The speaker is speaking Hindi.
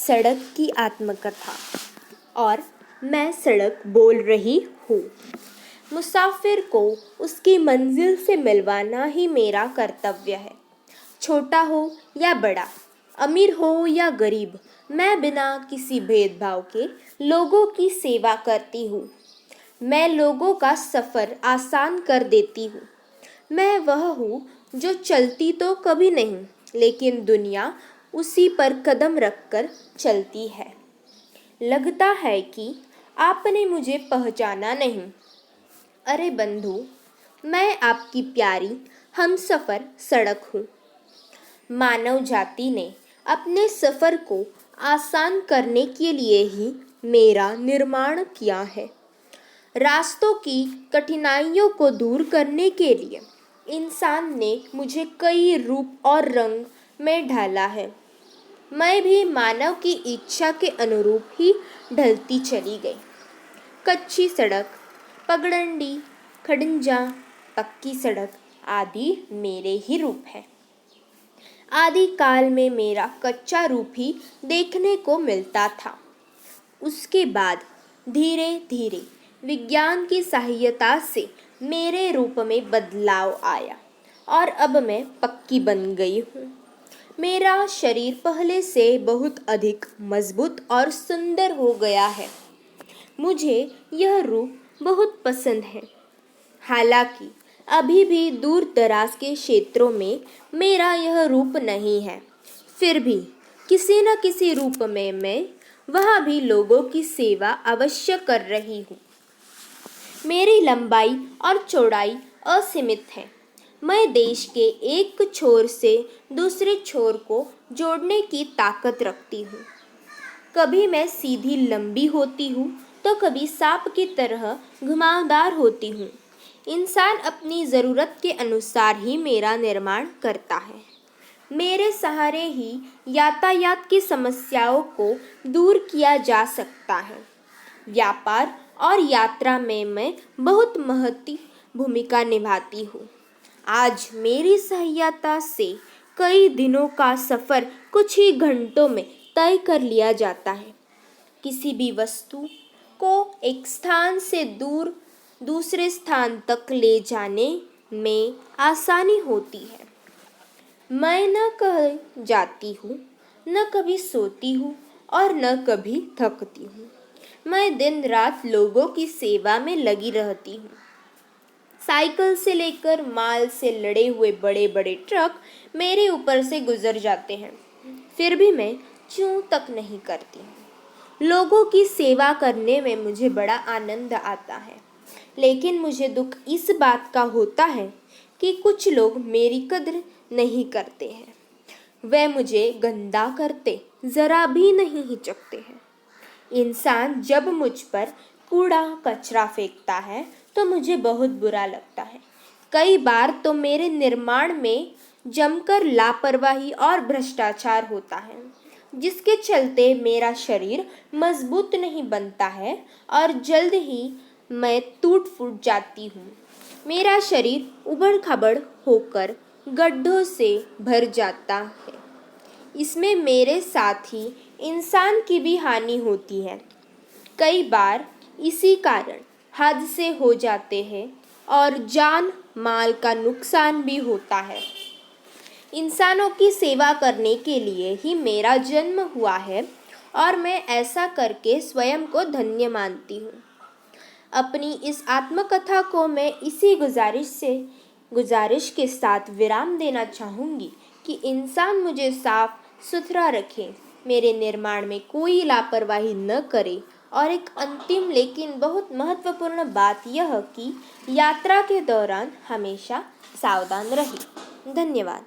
सड़क की आत्मकथा और मैं सड़क बोल रही हूँ। मुसाफिर को उसकी मंजिल से मिलवाना ही मेरा कर्तव्य है। छोटा हो या बड़ा, अमीर हो या गरीब, मैं बिना किसी भेदभाव के लोगों की सेवा करती हूँ। मैं लोगों का सफ़र आसान कर देती हूँ। मैं वह हूँ जो चलती तो कभी नहीं, लेकिन दुनिया उसी पर कदम रखकर चलती है। लगता है कि आपने मुझे पहचाना नहीं। अरे बंधु, मैं आपकी प्यारी हमसफ़र सड़क हूँ। मानव जाति ने अपने सफ़र को आसान करने के लिए ही मेरा निर्माण किया है। रास्तों की कठिनाइयों को दूर करने के लिए इंसान ने मुझे कई रूप और रंग में ढाला है। मैं भी मानव की इच्छा के अनुरूप ही ढलती चली गई। कच्ची सड़क, पगडंडी, खड़ंजा, पक्की सड़क आदि मेरे ही रूप हैं। आदि काल में मेरा कच्चा रूप ही देखने को मिलता था। उसके बाद धीरे धीरे विज्ञान की सहायता से मेरे रूप में बदलाव आया और अब मैं पक्की बन गई हूँ। मेरा शरीर पहले से बहुत अधिक मजबूत और सुंदर हो गया है। मुझे यह रूप बहुत पसंद है। हालांकि अभी भी दूर दराज के क्षेत्रों में मेरा यह रूप नहीं है, फिर भी किसी न किसी रूप में मैं वहाँ भी लोगों की सेवा अवश्य कर रही हूँ। मेरी लंबाई और चौड़ाई असीमित है। मैं देश के एक छोर से दूसरे छोर को जोड़ने की ताकत रखती हूँ। कभी मैं सीधी लंबी होती हूँ तो कभी सांप की तरह घुमावदार होती हूँ। इंसान अपनी ज़रूरत के अनुसार ही मेरा निर्माण करता है। मेरे सहारे ही यातायात की समस्याओं को दूर किया जा सकता है। व्यापार और यात्रा में मैं बहुत महत्वपूर्ण भूमिका निभाती हूँ। आज मेरी सहायता से कई दिनों का सफ़र कुछ ही घंटों में तय कर लिया जाता है। किसी भी वस्तु को एक स्थान से दूसरे स्थान तक ले जाने में आसानी होती है। मैं न कहीं जाती हूँ, न कभी सोती हूँ और न कभी थकती हूँ। मैं दिन रात लोगों की सेवा में लगी रहती हूँ। साइकिल से लेकर माल से लदे हुए बड़े बड़े ट्रक मेरे ऊपर से गुजर जाते हैं, फिर भी मैं चूं तक नहीं करती हूँ। लोगों की सेवा करने में मुझे बड़ा आनंद आता है, लेकिन मुझे दुख इस बात का होता है कि कुछ लोग मेरी कद्र नहीं करते हैं। वे मुझे गंदा करते ज़रा भी नहीं हिचकते हैं। इंसान जब मुझ पर कूड़ा कचरा फेंकता है तो मुझे बहुत बुरा लगता है। कई बार तो मेरे निर्माण में जमकर लापरवाही और भ्रष्टाचार होता है, जिसके चलते मेरा शरीर मजबूत नहीं बनता है और जल्द ही मैं टूट फूट जाती हूँ। मेरा शरीर उबड़ खाबड़ होकर गड्ढों से भर जाता है। इसमें मेरे साथ ही इंसान की भी हानि होती है। कई बार इसी कारण हादसे हो जाते हैं और जान माल का नुकसान भी होता है। इंसानों की सेवा करने के लिए ही मेरा जन्म हुआ है और मैं ऐसा करके स्वयं को धन्य मानती हूँ। अपनी इस आत्मकथा को मैं इसी गुजारिश के साथ विराम देना चाहूँगी कि इंसान मुझे साफ सुथरा रखे, मेरे निर्माण में कोई लापरवाही न करे और एक अंतिम लेकिन बहुत महत्वपूर्ण बात यह कि यात्रा के दौरान हमेशा सावधान रहे। धन्यवाद।